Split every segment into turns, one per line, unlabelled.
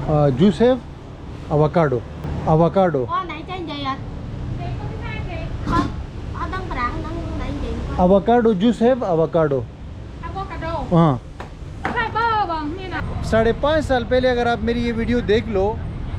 Juice है avocado avocado
Nãy trên gì ạ? Không, ở Tân Rạng đang đại diện.
avocado juice है avocado
avocado
हाँ।
Fibre बंगนี่นะ
5.5 साल पहले अगर आप मेरी ये वीडियो देख लो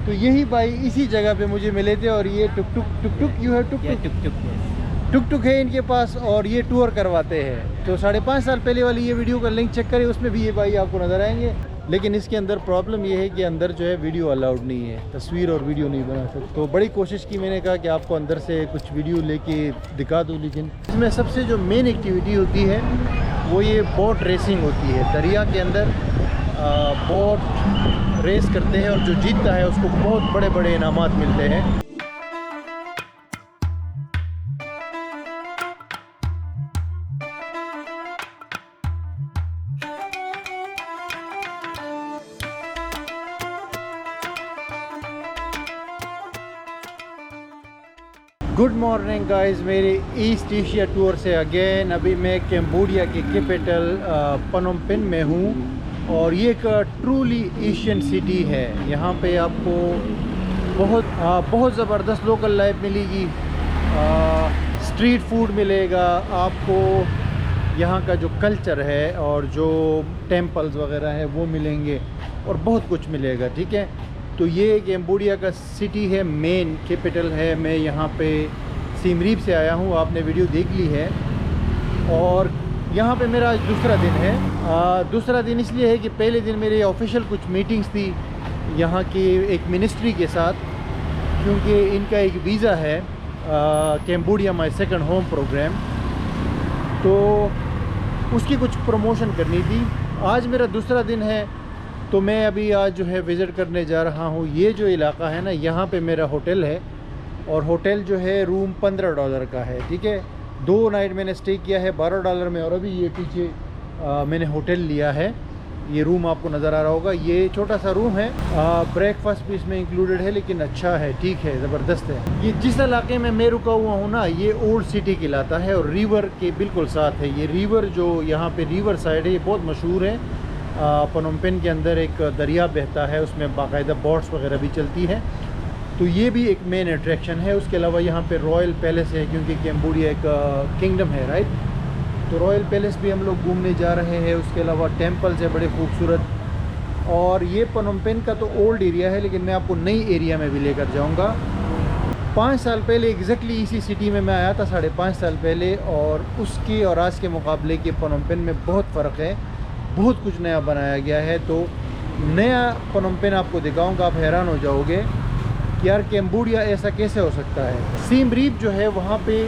तो यही भाई इसी जगह पे मुझे मिले थे और ये टुक टुक यू है टुक टुक है इनके पास और ये टूर करवाते हैं। तो 5.5 साल पहले वाली ये वीडियो का लिंक चेक करें, उसमें भी ये भाई आपको नज़र आएंगे। लेकिन इसके अंदर प्रॉब्लम ये है कि अंदर जो है वीडियो अलाउड नहीं है, तस्वीर और वीडियो नहीं बना सकते। तो बड़ी कोशिश की मैंने कहा कि आपको अंदर से कुछ वीडियो लेके दिखा दूँ, लेकिन इसमें सबसे जो मेन एक्टिविटी होती है वो ये बोट रेसिंग होती है। दरिया के अंदर बोट रेस करते हैं और जो जीतता है उसको बहुत बड़े बड़े इनामात मिलते हैं। गुड मॉर्निंग गाइस, मेरे ईस्ट एशिया टूर से अगेन। अभी मैं कैम्बोडिया के कैपिटल पनोम पेन में हूँ और ये एक ट्रूली एशियन सिटी है। यहाँ पे आपको बहुत ज़बरदस्त लोकल लाइफ मिलेगी, स्ट्रीट फूड मिलेगा आपको, यहाँ का जो कल्चर है और जो टेम्पल्स वगैरह है वो मिलेंगे और बहुत कुछ मिलेगा, ठीक है। तो ये कैम्बोडिया का सिटी है, मेन कैपिटल है। मैं यहाँ पे सिम रीप से आया हूँ, आपने वीडियो देख ली है। और यहाँ पे मेरा आज दूसरा दिन है। दूसरा दिन इसलिए है कि पहले दिन मेरी ऑफिशियल कुछ मीटिंग्स थी यहाँ की एक मिनिस्ट्री के साथ, क्योंकि इनका एक वीज़ा है Cambodia my second home programme, तो उसकी कुछ प्रमोशन करनी थी। आज मेरा दूसरा दिन है तो मैं अभी आज जो है विज़िट करने जा रहा हूँ। ये जो इलाका है ना, यहाँ पे मेरा होटल है और होटल जो है रूम $15 का है, ठीक है। 2 नाइट मैंने स्टे किया है $12 में। और अभी ये पीछे मैंने होटल लिया है, ये रूम आपको नज़र आ रहा होगा। ये छोटा सा रूम है, ब्रेकफास्ट भी इसमें इंक्लूडेड है, लेकिन अच्छा है, ठीक है, ज़बरदस्त है। ये जिस इलाके में मैं रुका हुआ हूँ ना, ये ओल्ड सिटी कहलाता है और रिवर के बिल्कुल साथ है। ये रिवर जो यहाँ पे रिवर साइड है, ये बहुत मशहूर है। पनोम पेन के अंदर एक दरिया बहता है, उसमें बाकायदा बोट्स वगैरह भी चलती है, तो ये भी एक मेन अट्रैक्शन है। उसके अलावा यहाँ पे रॉयल पैलेस है, क्योंकि कैम्बोडिया एक किंगडम है, राइट। तो रॉयल पैलेस भी हम लोग घूमने जा रहे हैं। उसके अलावा टेम्पल्स है बड़े खूबसूरत। और ये पनोम पेन का तो ओल्ड एरिया है, लेकिन मैं आपको नई एरिया में भी लेकर जाऊँगा। 5 साल पहले एग्जैक्टली इसी सिटी में मैं आया था, 5.5 साल पहले, और उसके और आज के मुकाबले के पनोम पेन में बहुत फ़र्क है, बहुत कुछ नया बनाया गया है। तो नया पनोम पेन आपको दिखाऊंगा, आप हैरान हो जाओगे कि यार कैम्बोडिया ऐसा कैसे हो सकता है। सिम रीप जो है वहाँ पे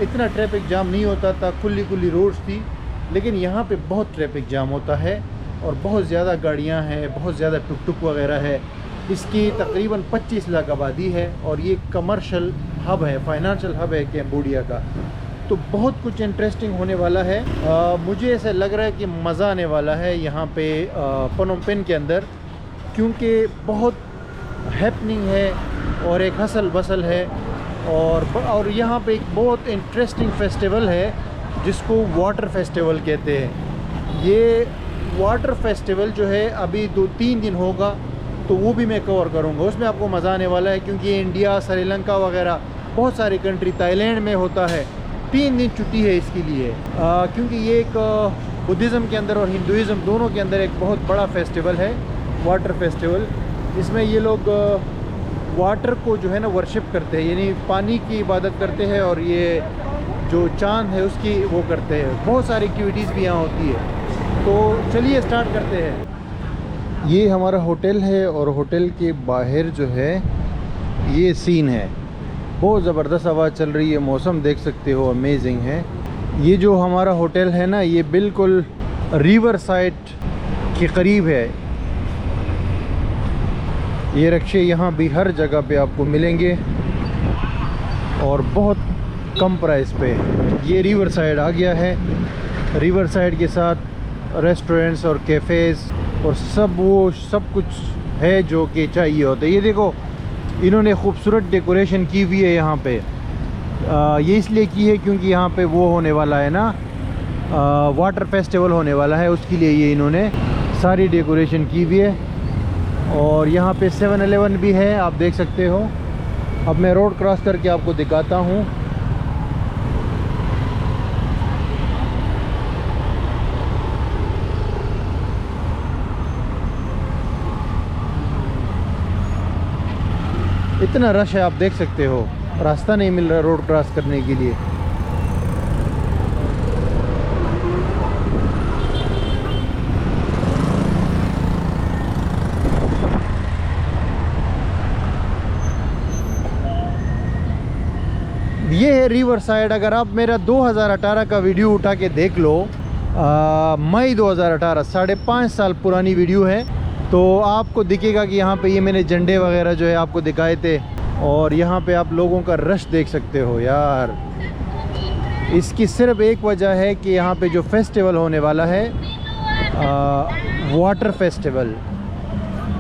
इतना ट्रैफिक जाम नहीं होता था, खुली रोड्स थी, लेकिन यहाँ पे बहुत ट्रैफिक जाम होता है और बहुत ज़्यादा गाड़ियाँ हैं, बहुत ज़्यादा टुक टुक वगैरह है। इसकी तकरीबन 25 लाख आबादी है और ये कमर्शियल हब है, फाइनेंशियल हब है कैम्बोडिया का। तो बहुत कुछ इंटरेस्टिंग होने वाला है। मुझे ऐसा लग रहा है कि मज़ा आने वाला है यहाँ पे पनोम पेन के अंदर, क्योंकि बहुत हैपनिंग है और एक हसल बसल है। और यहाँ पे एक बहुत इंटरेस्टिंग फेस्टिवल है जिसको वाटर फेस्टिवल कहते हैं। ये वाटर फेस्टिवल जो है अभी 2-3 दिन होगा, तो वो भी मैं कवर करूँगा। उसमें आपको मज़ा आने वाला है, क्योंकि इंडिया, श्रीलंका वगैरह बहुत सारी कंट्री, थाईलैंड में होता है। 3 दिन छुट्टी है इसके लिए, क्योंकि ये एक बुद्धिज़्म के अंदर और हिंदुज़्म दोनों के अंदर एक बहुत बड़ा फेस्टिवल है, वाटर फेस्टिवल। इसमें ये लोग वाटर को जो है ना वर्शिप करते हैं, यानी पानी की इबादत करते हैं, और ये जो चांद है उसकी वो करते हैं। बहुत सारी एक्टिविटीज़ भी यहाँ होती है। तो चलिए स्टार्ट करते हैं। ये हमारा होटल है और होटल के बाहर जो है ये सीन है, बहुत ज़बरदस्त हवा चल रही है, मौसम देख सकते हो, अमेजिंग है। ये जो हमारा होटल है ना, ये बिल्कुल रिवर साइड के करीब है। ये रिक्शे यहाँ भी हर जगह पे आपको मिलेंगे और बहुत कम प्राइस पे। ये रिवर साइड आ गया है, रिवर साइड के साथ रेस्टोरेंट्स और कैफ़ेज़ और सब कुछ है जो कि चाहिए होता है। ये देखो, इन्होंने खूबसूरत डेकोरेशन की हुई है यहाँ पे। ये इसलिए की है क्योंकि यहाँ पे वो होने वाला है ना, वाटर फेस्टिवल होने वाला है, उसके लिए ये इन्होंने सारी डेकोरेशन की हुई है। और यहाँ पे 7-Eleven भी है, आप देख सकते हो। अब मैं रोड क्रॉस करके आपको दिखाता हूँ। इतना रश है, आप देख सकते हो, रास्ता नहीं मिल रहा रोड क्रॉस करने के लिए। ये है रिवर साइड। अगर आप मेरा 2018 का वीडियो उठा के देख लो, मई 2018, 5.5 साल पुरानी वीडियो है, तो आपको दिखेगा कि यहाँ पे ये मैंने झंडे वगैरह जो है आपको दिखाए थे। और यहाँ पे आप लोगों का रश देख सकते हो यार। इसकी सिर्फ एक वजह है कि यहाँ पे जो फेस्टिवल होने वाला है, वाटर फेस्टिवल,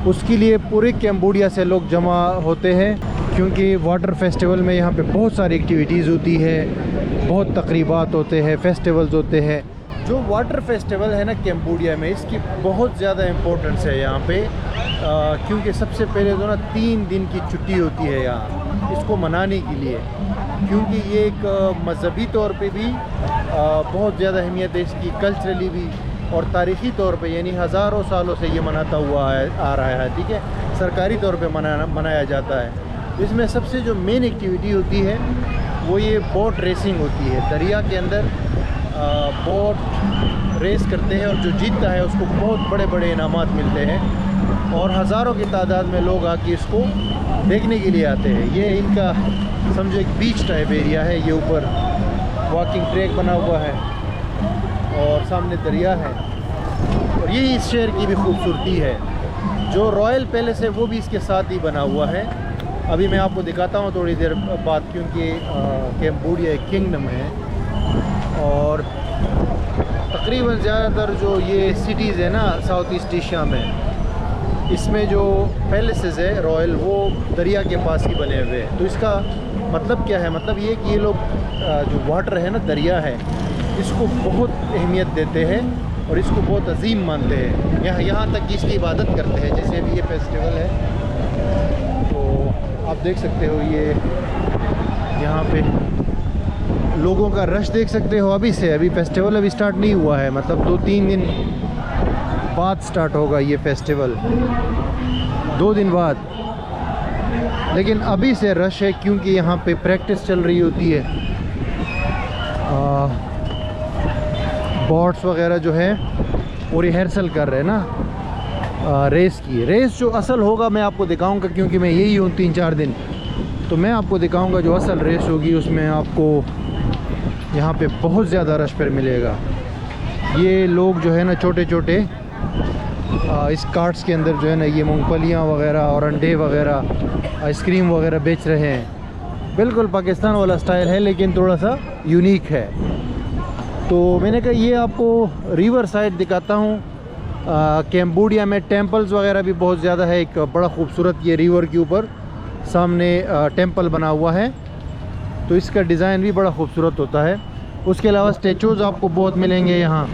उसके लिए पूरे कैम्बोडिया से लोग जमा होते हैं। क्योंकि वाटर फेस्टिवल में यहाँ पे बहुत सारी एक्टिविटीज़ होती है, बहुत तकरीबात होते हैं, फेस्टिवल्स होते हैं। जो वाटर फेस्टिवल है ना कैम्बोडिया में, इसकी बहुत ज़्यादा इम्पोर्टेंस है यहाँ पे। क्योंकि सबसे पहले तो ना 3 दिन की छुट्टी होती है यहाँ इसको मनाने के लिए। क्योंकि ये एक मजहबी तौर पे भी बहुत ज़्यादा अहमियत है इसकी, कल्चरली भी और तारीख़ी तौर पे, यानी हज़ारों सालों से ये मनाता हुआ आ रहा है। ठीक है, सरकारी तौर पे मनाया जाता है। इसमें सबसे जो मेन एक्टिविटी होती है वो ये बोट रेसिंग होती है। दरिया के अंदर बोट रेस करते हैं और जो जीतता है उसको बहुत बड़े बड़े इनामात मिलते हैं। और हज़ारों की तादाद में लोग आके इसको देखने के लिए आते हैं। ये इनका समझो एक बीच टाइप एरिया है। ये ऊपर वॉकिंग ट्रैक बना हुआ है और सामने दरिया है। और यही इस शहर की भी खूबसूरती है। जो रॉयल पैलेस है वो भी इसके साथ ही बना हुआ है। अभी मैं आपको दिखाता हूँ थोड़ी देर बाद, क्योंकि कैम्बोडिया एक किंगडम है और तकरीबन ज़्यादातर जो ये सिटीज़ है ना साउथ ईस्ट एशिया में, इसमें जो पैलेसेस है रॉयल, वो दरिया के पास ही बने हुए हैं। तो इसका मतलब क्या है? मतलब ये कि ये लोग जो वाटर है ना, दरिया है, इसको बहुत अहमियत देते हैं और इसको बहुत अजीम मानते हैं। यहाँ तक कि इसकी इबादत करते हैं। जैसे अभी ये फेस्टिवल है तो आप देख सकते हो, ये यहाँ पे लोगों का रश देख सकते हो। अभी फेस्टिवल अभी स्टार्ट नहीं हुआ है, मतलब 2-3 दिन बाद स्टार्ट होगा ये फेस्टिवल, 2 दिन बाद। लेकिन अभी से रश है क्योंकि यहाँ पे प्रैक्टिस चल रही होती है। बोट्स वगैरह जो है वो रिहर्सल कर रहे हैं ना रेस की। रेस जो असल होगा मैं आपको दिखाऊंगा, क्योंकि मैं यही हूँ 3-4 दिन, तो मैं आपको दिखाऊंगा जो असल रेस होगी। उसमें आपको यहाँ पे बहुत ज़्यादा रश पर मिलेगा। ये लोग जो है ना छोटे छोटे इस कार्ट्स के अंदर जो है ना ये मूंगफलियाँ वगैरह और अंडे वगैरह, आइसक्रीम वगैरह बेच रहे हैं। बिल्कुल पाकिस्तान वाला स्टाइल है लेकिन थोड़ा सा यूनिक है। तो मैंने कहा ये आपको रिवर साइड दिखाता हूँ। कैम्बोडिया में टेम्पल्स वगैरह भी बहुत ज़्यादा है। एक बड़ा खूबसूरत ये रिवर के ऊपर सामने टेम्पल बना हुआ है, तो इसका डिज़ाइन भी बड़ा खूबसूरत होता है। उसके अलावा स्टैचूज़ आपको बहुत मिलेंगे यहाँ,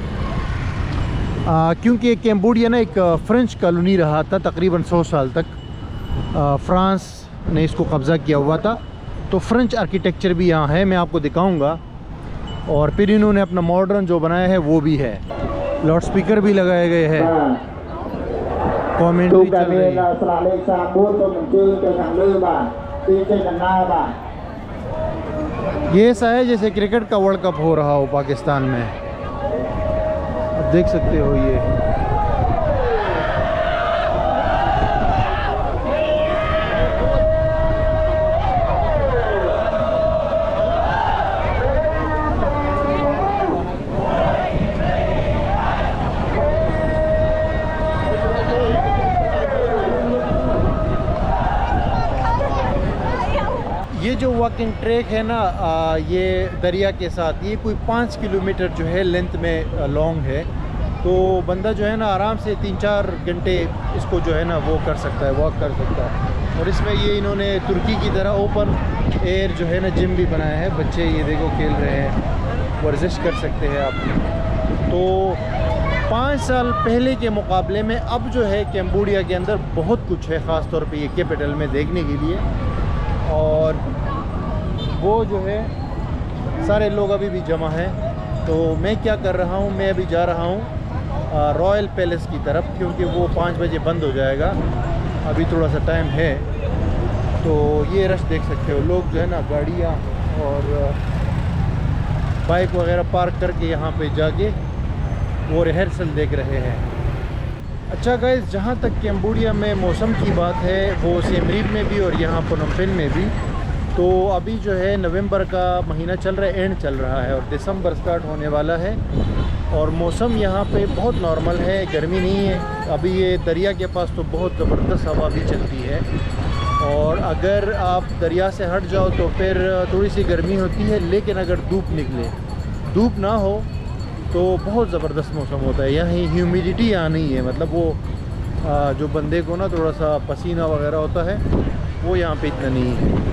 क्योंकि कैम्बोडिया ना एक फ़्रेंच कॉलोनी रहा था तकरीबन 100 साल तक। फ्रांस ने इसको कब्ज़ा किया हुआ था, तो फ्रेंच आर्किटेक्चर भी यहाँ है, मैं आपको दिखाऊंगा। और फिर इन्होंने अपना मॉडर्न जो बनाया है वो भी है। लाउड स्पीकर भी लगाए गए हैं, कमेंट भी चल रही है। ये ऐसा है जैसे क्रिकेट का वर्ल्ड कप हो रहा हो पाकिस्तान में, आप देख सकते हो। ये जो वॉकिंग ट्रैक है ना, ये दरिया के साथ, ये कोई 5 किलोमीटर जो है लेंथ में लॉन्ग है। तो बंदा जो है ना आराम से 3-4 घंटे इसको जो है ना वो कर सकता है, वॉक कर सकता है। और इसमें ये इन्होंने तुर्की की तरह ओपन एयर जो है ना जिम भी बनाया है। बच्चे ये देखो खेल रहे हैं, वर्जिश कर सकते हैं आप। तो 5 साल पहले के मुकाबले में अब जो है कैम्बोडिया के अंदर बहुत कुछ है, ख़ास तौर पे ये कैपिटल में देखने के लिए। और वो जो है सारे लोग अभी भी जमा हैं। तो मैं क्या कर रहा हूँ, मैं अभी जा रहा हूँ रॉयल पैलेस की तरफ, क्योंकि वो 5 बजे बंद हो जाएगा, अभी थोड़ा सा टाइम है। तो ये रश देख सकते हो, लोग जो है ना गाड़ियाँ और बाइक वगैरह पार्क करके यहाँ पे जाके वो रिहर्सल देख रहे हैं। अच्छा गाइस, जहाँ तक कैम्बोडिया में मौसम की बात है, वो सियम रीप में भी और यहाँ पनोम पेन में भी, तो अभी जो है नवंबर का महीना चल रहा है, एंड चल रहा है, और दिसंबर स्टार्ट होने वाला है। और मौसम यहाँ पे बहुत नॉर्मल है, गर्मी नहीं है। अभी ये दरिया के पास तो बहुत ज़बरदस्त हवा भी चलती है, और अगर आप दरिया से हट जाओ तो फिर थोड़ी सी गर्मी होती है, लेकिन अगर धूप निकले, धूप ना हो तो बहुत ज़बरदस्त मौसम होता है। यहाँ ह्यूमिडिटी यहाँ नहीं है, मतलब वो जो बंदे को ना थोड़ा सा पसीना वगैरह होता है, वो यहाँ पे इतना नहीं है।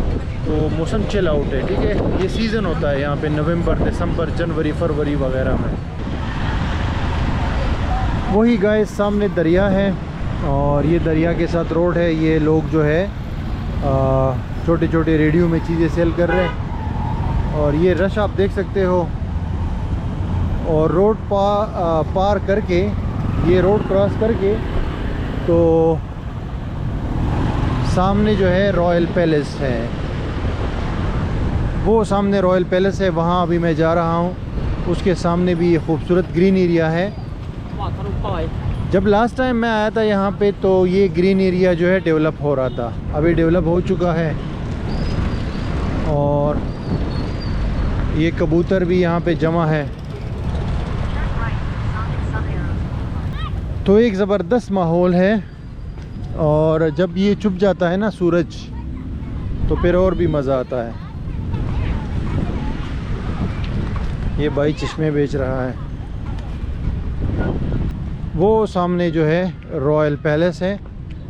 तो मौसम चिल आउट है, ठीक है। ये सीज़न होता है यहाँ पे नवंबर, दिसंबर, जनवरी, फरवरी वगैरह में। वही गाइस सामने दरिया है, और ये दरिया के साथ रोड है। ये लोग जो है छोटे छोटे रेडियो में चीज़ें सेल कर रहे हैं, और ये रश आप देख सकते हो। और रोड पार करके, ये रोड क्रॉस करके, तो सामने जो है रॉयल पैलेस है, वो सामने रॉयल पैलेस है, वहाँ अभी मैं जा रहा हूँ। उसके सामने भी ये खूबसूरत ग्रीन एरिया है। जब लास्ट टाइम मैं आया था यहाँ पे, तो ये ग्रीन एरिया जो है डेवलप हो रहा था, अभी डेवलप हो चुका है। और ये कबूतर भी यहाँ पे जमा है, तो एक ज़बरदस्त माहौल है। और जब ये छुप जाता है ना सूरज, तो फिर और भी मज़ा आता है। ये भाई चश्मे बेच रहा है। वो सामने जो है रॉयल पैलेस है,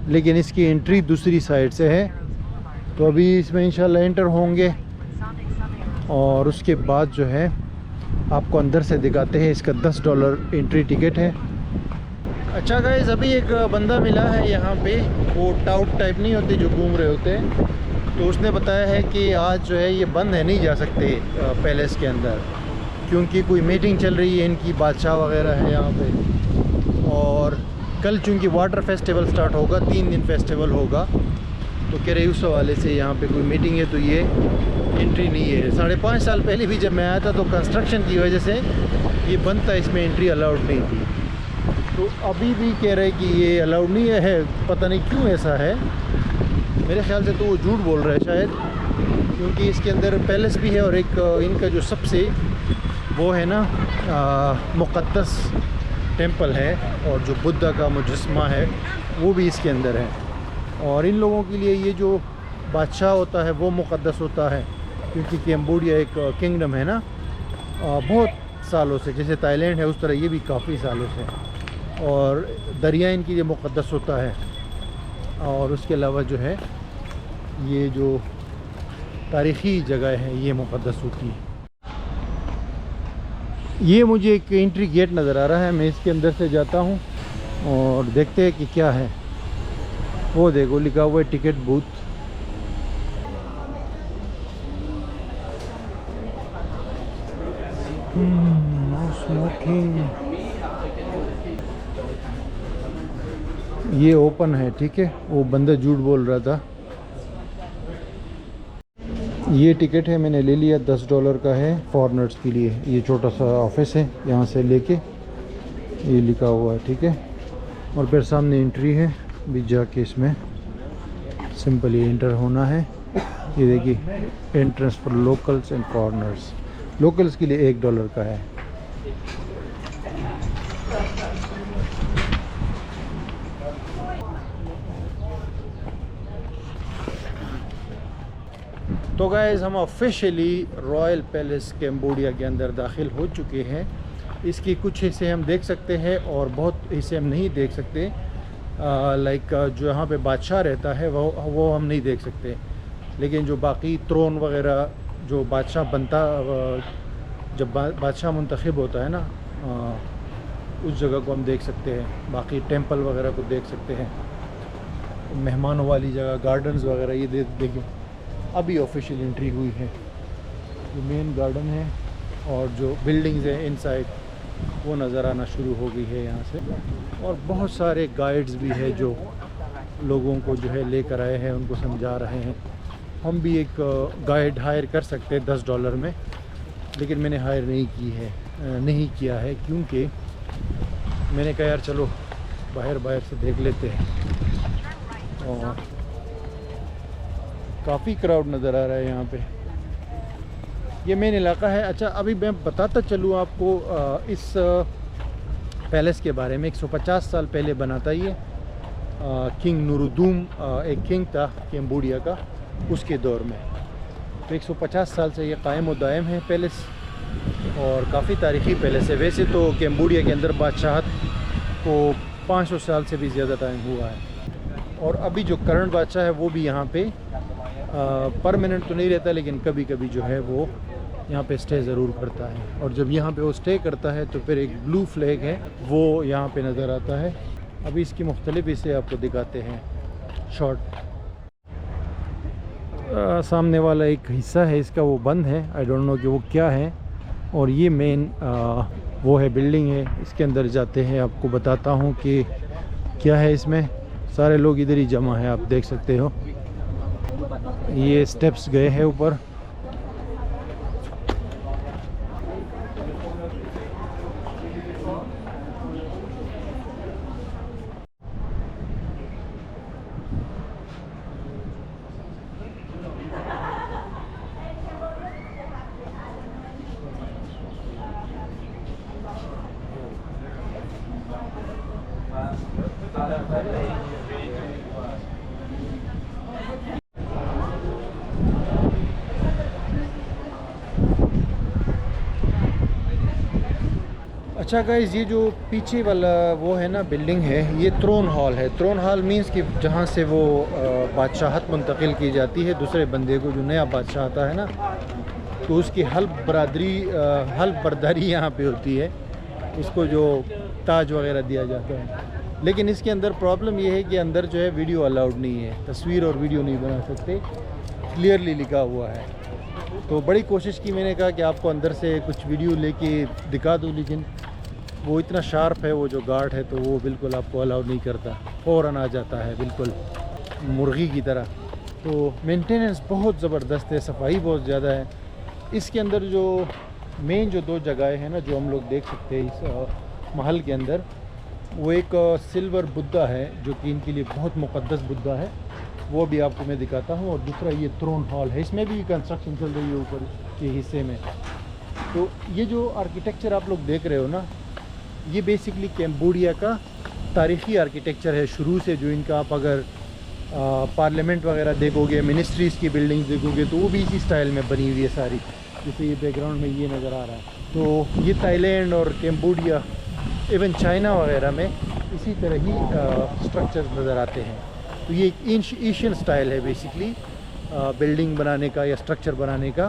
लेकिन इसकी एंट्री दूसरी साइड से है। तो अभी इसमें इंशाल्लाह एंटर होंगे, और उसके बाद जो है आपको अंदर से दिखाते हैं। इसका $10 एंट्री टिकट है। अच्छा गाइस, अभी एक बंदा मिला है यहाँ पे, वो टाउट टाइप नहीं होते जो घूम रहे होते हैं, तो उसने बताया है कि आज जो है ये बंद है, नहीं जा सकते पैलेस के अंदर, क्योंकि कोई मीटिंग चल रही है इनकी, बादशाह वगैरह है यहाँ पे। और कल चूँकि वाटर फेस्टिवल स्टार्ट होगा, 3 दिन फेस्टिवल होगा, तो कह रहे उस हवाले से यहाँ पे कोई मीटिंग है, तो ये एंट्री नहीं है। 5.5 साल पहले भी जब मैं आया था, तो कंस्ट्रक्शन की वजह से ये बंद था, इसमें एंट्री अलाउड नहीं थी। तो अभी भी कह रहे कि ये अलाउड नहीं है, पता नहीं क्यों ऐसा है। मेरे ख्याल से तो वो झूठ बोल रहे हैं शायद, क्योंकि इसके अंदर पैलेस भी है, और एक इनका जो सबसे वो है ना मुक़द्दस टेंपल है, और जो बुद्धा का मुजस्मा है वो भी इसके अंदर है। और इन लोगों के लिए ये जो बादशाह होता है वो मुक़द्दस होता है, क्योंकि कैम्बोडिया एक किंगडम है ना, बहुत सालों से, जैसे थाईलैंड है उस तरह ये भी काफ़ी सालों से। और दरिया इनके लिए मुक़द्दस होता है। और उसके अलावा जो है ये जो तारीख़ी जगह है ये मुक़द्दस होती है। ये मुझे एक एंट्री गेट नज़र आ रहा है, मैं इसके अंदर से जाता हूँ और देखते हैं कि क्या है। वो देखो लिखा हुआ है टिकट बूथ। स्मोकिंग, ये ओपन है, ठीक है। वो बंदा झूठ बोल रहा था। ये टिकट है, मैंने ले लिया, $10 का है फॉरेनर्स के लिए। ये छोटा सा ऑफिस है, यहाँ से लेके ये लिखा हुआ है, ठीक है। और फिर सामने एंट्री है, भी जाके इसमें सिंपली एंटर होना है। ये देखिए entrance for locals and foreigners. Locals के लिए $1 का है। तो गाइस हम ऑफिशियली रॉयल पैलेस कैम्बोडिया के अंदर दाखिल हो चुके हैं। इसके कुछ हिस्से हम देख सकते हैं और बहुत हिस्से हम नहीं देख सकते। लाइक जो यहाँ पे बादशाह रहता है वो हम नहीं देख सकते, लेकिन जो बाकी त्रोन वगैरह जो बादशाह बनता, जब बादशाह मुंतखब होता है ना, उस जगह को हम देख सकते हैं। बाकी टेंपल वगैरह को देख सकते हैं, मेहमानों वाली जगह, गार्डन्स वगैरह ये देखिए। अभी ऑफिशियल एंट्री हुई है। ये मेन गार्डन है और जो बिल्डिंग्स हैं इनसाइड वो नज़र आना शुरू हो गई है यहाँ से। और बहुत सारे गाइड्स भी है जो लोगों को जो है लेकर आए हैं, उनको समझा रहे हैं। हम भी एक गाइड हायर कर सकते हैं $10 में, लेकिन मैंने हायर नहीं किया है क्योंकि मैंने कहा यार चलो बाहर से देख लेते हैं। और काफ़ी क्राउड नज़र आ रहा है यहाँ पे। ये मेन इलाका है। अच्छा, अभी मैं बताता चलूँ आपको इस पैलेस के बारे में। 150 साल पहले बना था ये। किंग नूरुद्दीन एक किंग था कैम्बोडिया का, उसके दौर में। तो 150 साल से ये कायम व दायम है पैलेस और काफ़ी तारीख़ी पैलेस है। वैसे तो कैम्बोडिया के अंदर बादशाहत को 500 साल से भी ज़्यादा टाइम हुआ है। और अभी जो करंट बादशाह है वो भी यहाँ पे परमानेंट तो नहीं रहता, लेकिन कभी कभी जो है वो यहाँ पे स्टे ज़रूर करता है। और जब यहाँ पे वो स्टे करता है तो फिर एक ब्लू फ्लैग है वो यहाँ पे नज़र आता है। अभी इसकी मुख्तलिफ हिस्से आपको दिखाते हैं शॉर्ट। सामने वाला एक हिस्सा है इसका वो बंद है, आई डोंट नो कि वो क्या है। और ये मेन वो है बिल्डिंग है, इसके अंदर जाते हैं, आपको बताता हूँ कि क्या है इसमें। सारे लोग इधर ही जमा है, आप देख सकते हो। ये स्टेप्स गए हैं ऊपर। अच्छा गाइस, ये जो पीछे वाला वो है ना बिल्डिंग है, ये थ्रोन हॉल है। थ्रोन हॉल मींस कि जहाँ से वो बादशाहत मुंतकिल की जाती है दूसरे बंदे को। जो नया बादशाह आता है ना, तो उसकी हल्फ बरदारी यहाँ पे होती है, उसको जो ताज वगैरह दिया जाता है। लेकिन इसके अंदर प्रॉब्लम ये है कि अंदर जो है वीडियो अलाउड नहीं है, तस्वीर और वीडियो नहीं बना सकते, क्लियरली लिखा हुआ है। तो बड़ी कोशिश की मैंने, कहा कि आपको अंदर से कुछ वीडियो लेके दिखा दूँ, लेकिन वो इतना शार्प है वो जो गार्ड है, तो वो बिल्कुल आपको अलाउड नहीं करता, फ़ौरन आ जाता है बिल्कुल मुर्गी की तरह। तो मेंटेनेंस बहुत ज़बरदस्त है, सफाई बहुत ज़्यादा है। इसके अंदर जो मेन जो दो जगहें हैं ना जो हम लोग देख सकते हैं इस महल के अंदर, वो एक सिल्वर बुद्धा है जो कि इनके लिए बहुत मुक़द्दस बुद्धा है, वो भी आपको मैं दिखाता हूँ। और दूसरा ये थ्रोन हॉल है, इसमें भी कंस्ट्रक्शन चल रही है ऊपर के हिस्से में। तो ये जो आर्किटेक्चर आप लोग देख रहे हो ना, ये बेसिकली कैम्बोडिया का तारीख़ी आर्किटेक्चर है शुरू से। जो इनका आप अगर पार्लियामेंट वगैरह देखोगे, मिनिस्ट्रीज़ की बिल्डिंग्स देखोगे, तो वो भी इसी स्टाइल में बनी हुई है सारी। जैसे ये बैकग्राउंड में ये नज़र आ रहा है। तो ये थाईलैंड और कैम्बोडिया, इवन चाइना वगैरह में इसी तरह ही स्ट्रक्चर्स नज़र आते हैं। तो ये एक एशियन स्टाइल है बेसिकली बिल्डिंग बनाने का या स्ट्रक्चर बनाने का।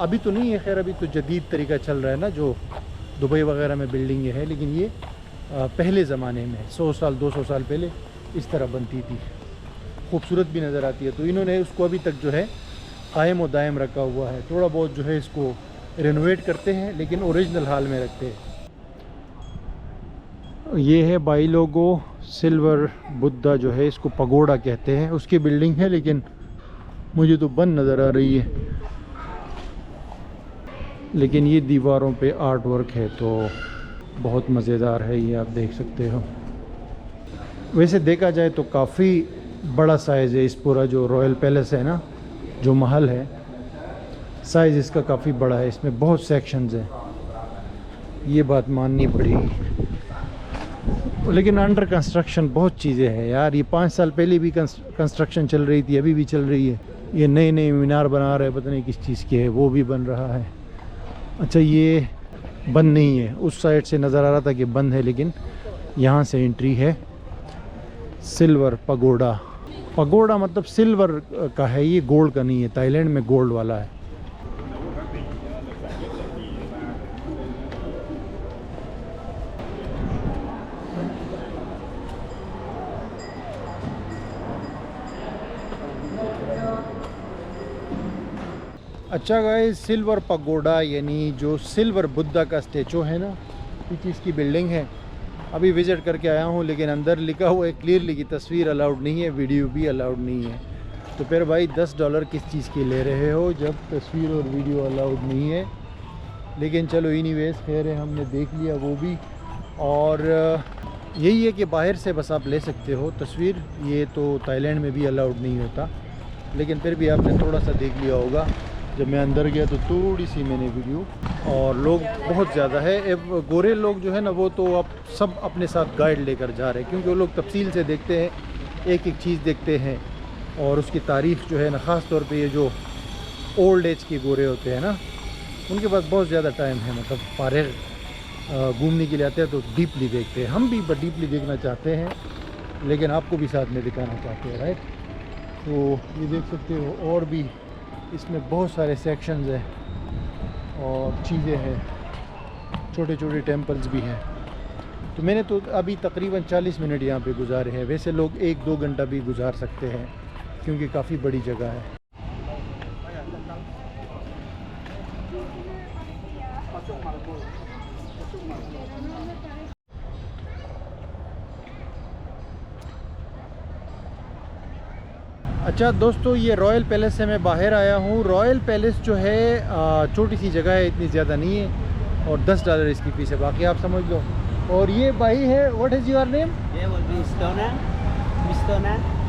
अभी तो नहीं है, खैर अभी तो जदीद तरीका चल रहा है ना, जो दुबई वगैरह में बिल्डिंग है। लेकिन ये पहले ज़माने में 100 साल 200 साल पहले इस तरह बनती थी, खूबसूरत भी नज़र आती है। तो इन्होंने उसको अभी तक जो है कायम व दायम रखा हुआ है। थोड़ा बहुत जो है इसको रेनोवेट करते हैं, लेकिन ओरिजिनल हाल में रखते हैं। ये है बाइलोगो सिल्वर बुद्धा जो है, इसको पगोड़ा कहते हैं, उसकी बिल्डिंग है, लेकिन मुझे तो बंद नज़र आ रही है। लेकिन ये दीवारों पे आर्ट वर्क है, तो बहुत मज़ेदार है, ये आप देख सकते हो। वैसे देखा जाए तो काफ़ी बड़ा साइज़ है इस पूरा जो रॉयल पैलेस है ना, जो महल है, साइज़ इसका काफ़ी बड़ा है। इसमें बहुत सेक्शंस हैं, ये बात माननी पड़ेगी। लेकिन अंडर कंस्ट्रक्शन बहुत चीज़ें हैं यार। ये 5 साल पहले भी कंस्ट्रक्शन चल रही थी, अभी भी चल रही है। ये नए नए मीनार बना रहे हैं, पता नहीं किस चीज़ के है, वो भी बन रहा है। अच्छा, ये बंद नहीं है, उस साइड से नज़र आ रहा था कि बंद है, लेकिन यहाँ से एंट्री है। सिल्वर पगोड़ा, पगोड़ा मतलब सिल्वर का है, ये गोल्ड का नहीं है। थाईलैंड में गोल्ड वाला है। अच्छा गाइस, सिल्वर पगोडा यानी जो सिल्वर बुद्धा का स्टैचू है ना, इस चीज़ की बिल्डिंग है। अभी विज़िट करके आया हूँ, लेकिन अंदर लिखा हुआ है क्लियरली कि तस्वीर अलाउड नहीं है, वीडियो भी अलाउड नहीं है। तो फिर भाई $10 किस चीज़ के ले रहे हो जब तस्वीर और वीडियो अलाउड नहीं है। लेकिन चलो एनीवेज खैर है, हमने देख लिया वो भी। और यही है कि बाहर से बस आप ले सकते हो तस्वीर, ये तो थाईलैंड में भी अलाउड नहीं होता। लेकिन फिर भी आपने थोड़ा सा देख लिया होगा, जब मैं अंदर गया तो थोड़ी सी मैंने वीडियो। और लोग बहुत ज़्यादा है, अब गोरे लोग जो है ना वो तो अब सब अपने साथ गाइड लेकर जा रहे हैं, क्योंकि वो लोग तफसील से देखते हैं, एक एक चीज़ देखते हैं और उसकी तारीफ़ जो है ना, ख़ास तौर पे ये जो ओल्ड एज के गोरे होते हैं ना, उनके पास बहुत ज़्यादा टाइम है, मतलब फारिग घूमने के लिए आते हैं तो डीपली देखते हैं। हम भी डीपली देखना चाहते हैं, लेकिन आपको भी साथ में दिखाना चाहते हैं, राइट। तो ये देख सकते हो, और भी इसमें बहुत सारे सेक्शंस हैं और चीज़ें हैं, छोटे छोटे टेम्पल्स भी हैं। तो मैंने तो अभी तकरीबन 40 मिनट यहाँ पे गुजारे हैं। वैसे लोग 1-2 घंटा भी गुजार सकते हैं, क्योंकि काफ़ी बड़ी जगह है। अच्छा दोस्तों, ये रॉयल पैलेस से मैं बाहर आया हूँ। रॉयल पैलेस जो है छोटी सी जगह है, इतनी ज़्यादा नहीं है, और $10 इसकी फ़ीस है, बाकी आप समझ लो। और ये भाई है, what is your name?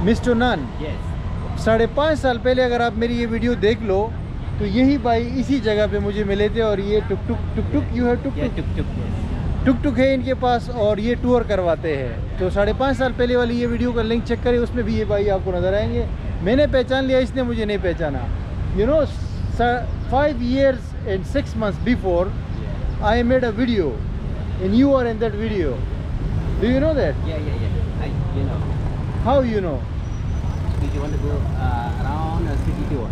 Mister नान। 5.5 साल पहले अगर आप मेरी ये वीडियो देख लो तो यही भाई इसी जगह पे मुझे मिले थे। और ये टुक टुक यू है, टुक टुक है इनके पास, और ये टूर करवाते हैं। तो 5.5 साल पहले वाली ये वीडियो का लिंक चेक करें, उसमें भी ये भाई आपको नज़र आएंगे। मैंने पहचान लिया, इसने मुझे नहीं पहचाना। You know 5 years and 6 months before I made a video and you are in that video. Do you know that?
Yeah. You know.
How you know?
Do you want to go around a city tour?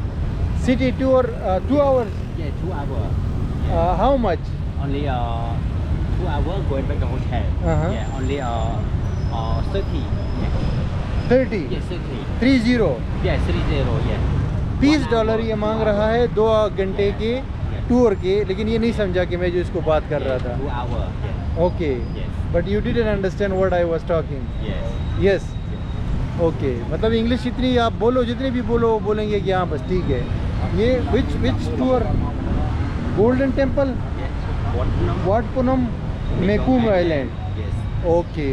City tour 2 hours.
Yeah, 2 hours.
How much?
Only 2 hours going back to hotel. Yeah, only 30. Yeah.
30.
Yeah, 30.
30.
Yeah, 30. Yeah.
$30 ये मांग रहा है 2 घंटे के tour के। लेकिन ये नहीं समझा कि मैं जो इसको बात कर रहा था।
2 hours. Yeah.
Okay,
Yes.
But you didn't understand what I was talking.
Yes.
Yes, okay, मतलब इंग्लिश इतनी आप बोलो, जितनी भी बोलो वो बोलेंगे कि हाँ बस ठीक है। ये which tour? Golden Temple,
Yes.
Wat Phnom, Mekong island.
Yes.
Okay,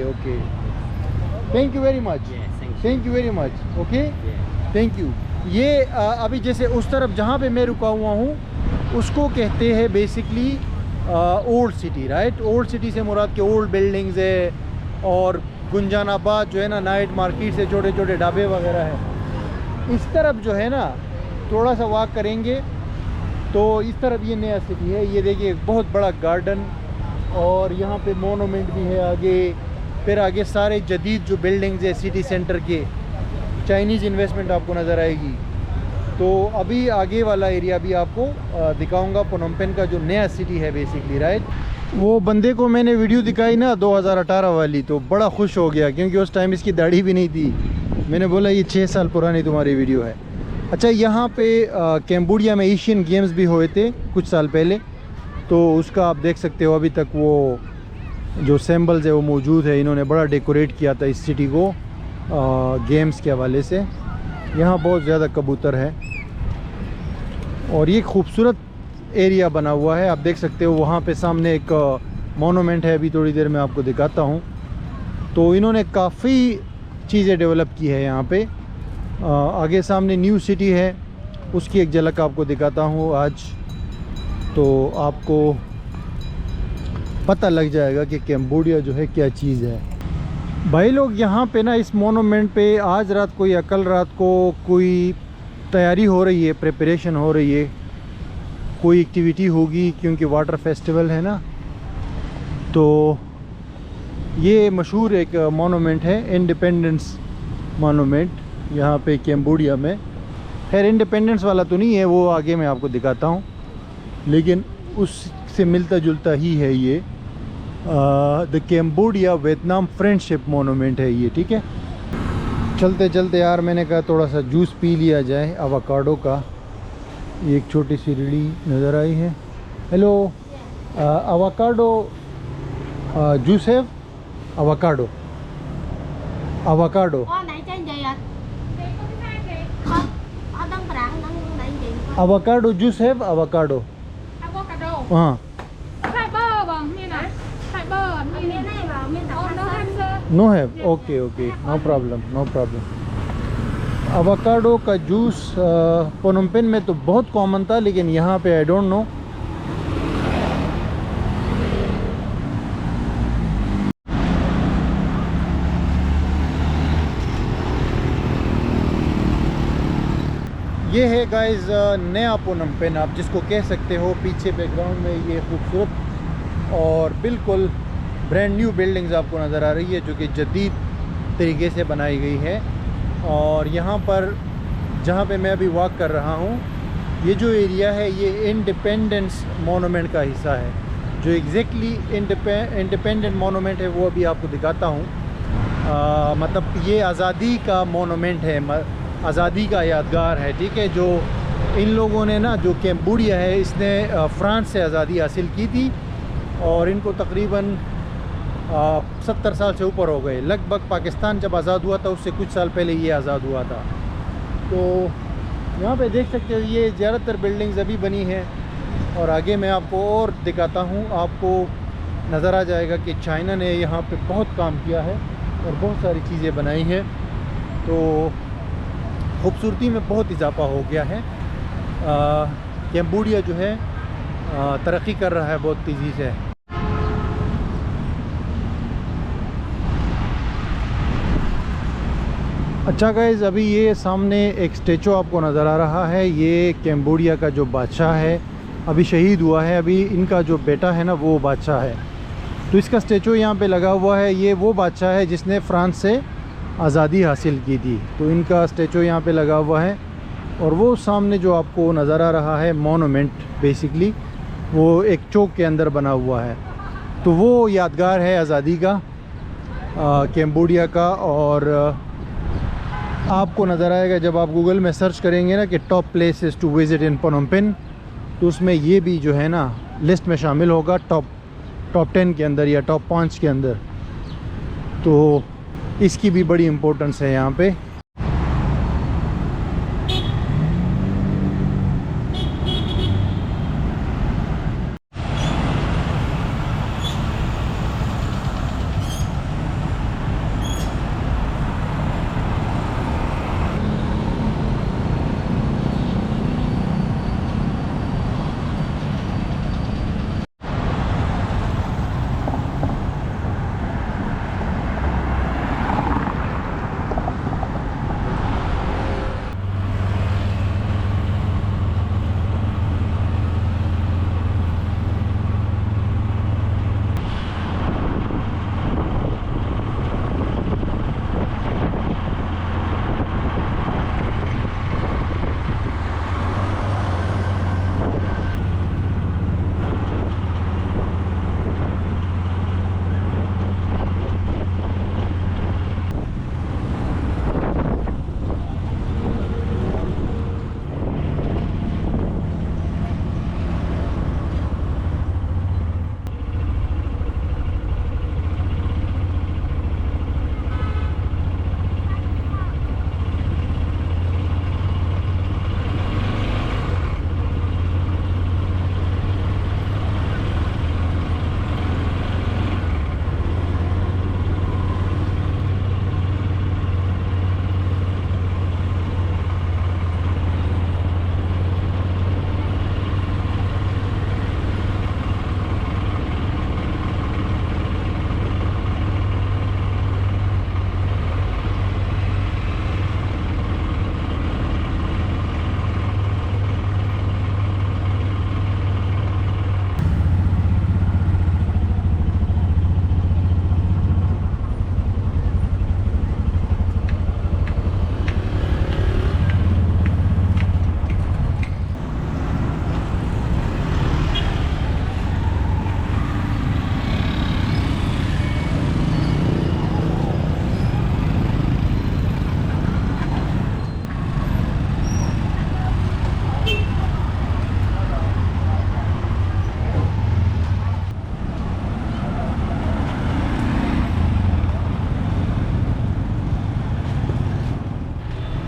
thank you very much.
Yeah, thank you.
Thank you very much. Okay,
Yeah.
Thank you. ये अभी जैसे उस तरफ जहाँ पे मैं रुका हुआ हूँ उसको कहते हैं basically old city, right. Old city से मुराद के ओल्ड बिल्डिंग्स है, और गुंजानाबाद जो है ना, नाइट मार्केट से छोटे छोटे ढाबे वगैरह है। इस तरफ जो है ना, थोड़ा सा वॉक करेंगे तो इस तरफ ये नया सिटी है। ये देखिए बहुत बड़ा गार्डन, और यहाँ पे मोनूमेंट भी है आगे। फिर आगे सारे जदीद जो बिल्डिंग्स है सिटी सेंटर के, चाइनीज़ इन्वेस्टमेंट आपको नज़र आएगी। तो अभी आगे वाला एरिया भी आपको दिखाऊंगा, प्नोम पेन का जो नया सिटी है बेसिकली, राइट। वो बंदे को मैंने वीडियो दिखाई ना 2018 वाली, तो बड़ा खुश हो गया, क्योंकि उस टाइम इसकी दाढ़ी भी नहीं थी। मैंने बोला ये 6 साल पुरानी तुम्हारी वीडियो है। अच्छा, यहाँ पे कैम्बोडिया में एशियन गेम्स भी हुए थे कुछ साल पहले, तो उसका आप देख सकते हो अभी तक वो जो सिंबल्स है वो मौजूद है। इन्होंने बड़ा डेकोरेट किया था इस सिटी को गेम्स के हवाले से। यहाँ बहुत ज़्यादा कबूतर है, और ये खूबसूरत एरिया बना हुआ है। आप देख सकते हो वहाँ पे सामने एक मोनूमेंट है, अभी थोड़ी देर में आपको दिखाता हूँ। तो इन्होंने काफ़ी चीज़ें डेवलप की है यहाँ पे। आगे सामने न्यू सिटी है, उसकी एक झलक आपको दिखाता हूँ आज, तो आपको पता लग जाएगा कि कैम्बोडिया जो है क्या चीज़ है। भाई लोग यहाँ पे ना इस मोनूमेंट पे आज रात को या कल रात को कोई तैयारी हो रही है, प्रिपरेशन हो रही है, कोई एक्टिविटी होगी, क्योंकि वाटर फेस्टिवल है ना। तो ये मशहूर एक मोनूमेंट है, इंडिपेंडेंस मोनूमेंट यहाँ पे कैम्बोडिया में। खैर इंडिपेंडेंस वाला तो नहीं है, वो आगे मैं आपको दिखाता हूँ, लेकिन उससे मिलता जुलता ही है ये। The Cambodia Vietnam friendship monument है ये, ठीक है। चलते चलते यार मैंने कहा थोड़ा सा जूस पी लिया जाए एवोकाडो का। एक छोटी सी रेड़ी नज़र आई है। हेलो, avocado juice है? avocado
Có nãy trái gì ạ? Không, ở Tân Rạng đang đẩy gì?
avocado juice है? avocado
avocado
อ่า
ใส่เบอร์บ้างนี่นะใส่เบอร์นี่
Miếng này vào miếng
โอ้
tập
โน
hành
ฮัน
sơn.
เซอร์
no है, okay okay, no problem. avocado का juice Phnom Penh में तो बहुत common था, लेकिन यहाँ पे आई डोंट नो। ये है गाइस नया पनोम पेन, आप जिसको कह सकते हो। पीछे बैकग्राउंड में ये खूबसूरत और बिल्कुल ब्रांड न्यू बिल्डिंग्स आपको नज़र आ रही है, जो कि जदीद तरीके से बनाई गई है। और यहाँ पर जहाँ पे मैं अभी वॉक कर रहा हूँ, ये जो एरिया है ये इंडिपेंडेंस मोनूमेंट का हिस्सा है। जो एग्जैक्टली इंडिपेंडेंट मोनूमेंट है वो अभी आपको दिखाता हूँ। मतलब ये आज़ादी का मोनूमेंट है, आज़ादी का यादगार है, ठीक है। जो इन लोगों ने ना, जो कैम्बोडिया है, इसने फ्रांस से आज़ादी हासिल की थी और इनको तकरीबन 70 साल से ऊपर हो गए। लगभग पाकिस्तान जब आज़ाद हुआ था उससे कुछ साल पहले ये आज़ाद हुआ था। तो यहाँ पे देख सकते हो ये ज़्यादातर बिल्डिंग्स अभी बनी हैं। और आगे मैं आपको और दिखाता हूँ, आपको नज़र आ जाएगा कि चाइना ने यहाँ पे बहुत काम किया है और बहुत सारी चीज़ें बनाई हैं। तो खूबसूरती में बहुत इजाफा हो गया है। कैम्बोडिया जो है तरक्की कर रहा है बहुत तेज़ी से। अच्छा गाइज़, अभी ये सामने एक स्टैचू आपको नज़र आ रहा है। ये कैम्बोडिया का जो बादशाह है अभी शहीद हुआ है, अभी इनका जो बेटा है ना वो बादशाह है। तो इसका स्टैचू यहाँ पे लगा हुआ है। ये वो बादशाह है जिसने फ्रांस से आज़ादी हासिल की थी, तो इनका स्टैचू यहाँ पे लगा हुआ है। और वो सामने जो आपको नज़र आ रहा है मोनूमेंट, बेसिकली वो एक चौक के अंदर बना हुआ है। तो वो यादगार है आज़ादी का, कैम्बोडिया का। और आपको नज़र आएगा जब आप गूगल में सर्च करेंगे ना कि top places to visit in Phnom Penh, तो उसमें ये भी जो है ना लिस्ट में शामिल होगा, टॉप 10 के अंदर या टॉप 5 के अंदर। तो इसकी भी बड़ी इम्पोर्टेंस है यहाँ पे।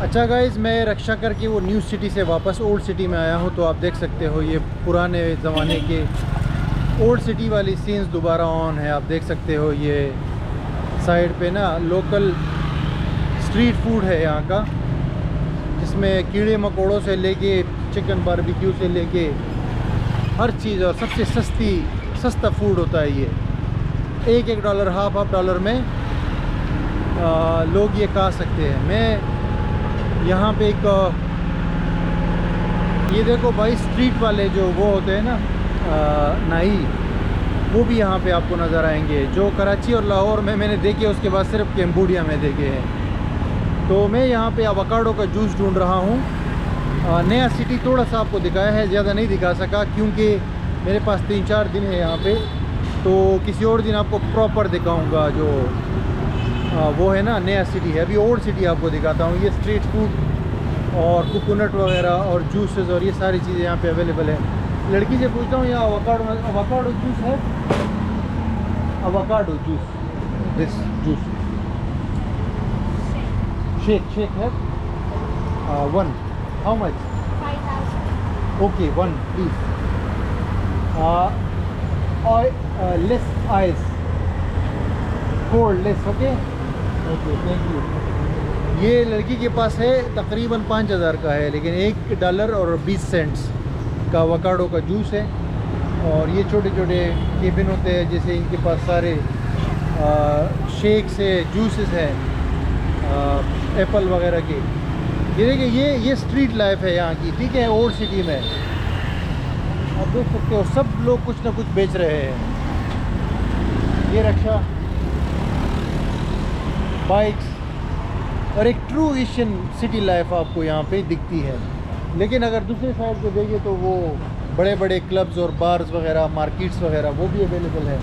अच्छा गाइज़, मैं रक्षा करके वो न्यू सिटी से वापस ओल्ड सिटी में आया हूँ। तो आप देख सकते हो ये पुराने ज़माने के ओल्ड सिटी वाली सीन्स दोबारा ऑन है। आप देख सकते हो ये साइड पे ना लोकल स्ट्रीट फूड है यहाँ का, जिसमें कीड़े मकोड़ों से लेके चिकन बारबेक्यू से लेके हर चीज़, और सबसे सस्ता फूड होता है ये। $1 हाफ डॉलर में लोग ये खा सकते हैं। मैं यहाँ पे एक ये देखो भाई, स्ट्रीट वाले जो वो होते हैं ना नाई, वो भी यहाँ पे आपको नज़र आएंगे, जो कराची और लाहौर में मैंने देखे, उसके बाद सिर्फ कैम्बोडिया में देखे हैं। तो मैं यहाँ पे अवाकाडो का जूस ढूंढ रहा हूँ। नया सिटी थोड़ा सा आपको दिखाया है, ज़्यादा नहीं दिखा सका क्योंकि मेरे पास 3-4 दिन है यहाँ पे। तो किसी और दिन आपको प्रॉपर दिखाऊंगा जो वो है ना नया सिटी है। अभी ओल्ड सिटी आपको दिखाता हूँ। ये स्ट्रीट फूड और कोकोनट वगैरह और जूसेस और ये सारी चीज़ें यहाँ पे अवेलेबल है। लड़की से पूछता हूँ यहाँ अवाकाडो जूस है? Avocado juice, this juice shake है? 1 how much?
5,000.
Okay 1 please. Less ice, cold less, okay okay, thank you. ये लड़की के पास है, तकरीबन 5,000 का है, लेकिन $1 और 20 सेंट्स का अवाकाडो का जूस है। और ये छोटे छोटे केबिन होते हैं, जैसे इनके पास सारे शेक्स है, जूसेस है, एप्पल वगैरह के। ये देखिए, ये स्ट्रीट लाइफ है यहाँ की, ठीक है, ओल्ड सिटी में। आप देख सकते हो सब लोग कुछ ना कुछ बेच रहे हैं। ये रक्षा, बाइक्स और एक ट्रू एशियन सिटी लाइफ आपको यहाँ पे दिखती है। लेकिन अगर दूसरे साइड पे देखें तो वो बड़े बड़े क्लब्स और बार्स वगैरह, मार्केट्स वगैरह, वो भी अवेलेबल है।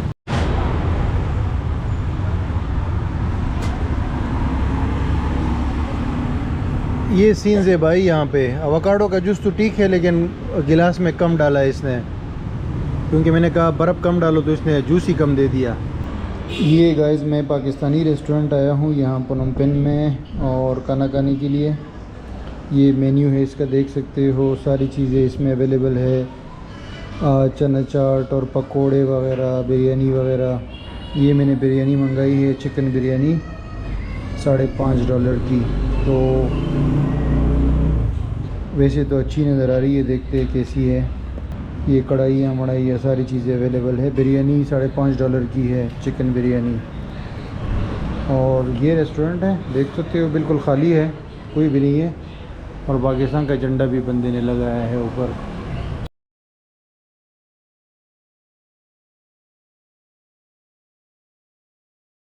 ये सीन्स है भाई यहाँ पे। अवाकाडो का जूस तो ठीक है, लेकिन गिलास में कम डाला है इसने, क्योंकि मैंने कहा बर्फ़ कम डालो, तो इसने जूस ही कम दे दिया। ये गाइस, मैं पाकिस्तानी रेस्टोरेंट आया हूँ यहाँ पनोम पेन में और खाना खाने के लिए। ये मेन्यू है इसका, देख सकते हो सारी चीज़ें इसमें अवेलेबल है। चना चाट और पकोड़े वगैरह, बिरयानी वगैरह। ये मैंने बिरयानी मंगाई है, चिकन बिरयानी $5.5 की। तो वैसे तो अच्छी नज़र आ रही है, देखते हैं कैसी है। ये कढ़ाइयाँ मढ़ाइयाँ सारी चीज़ें अवेलेबल है। बिरयानी $5.5 की है, चिकन बिरयानी। और ये रेस्टोरेंट है, देख सकते हो बिल्कुल खाली है, कोई भी नहीं है। और पाकिस्तान का झंडा भी बंदे ने लगाया है ऊपर।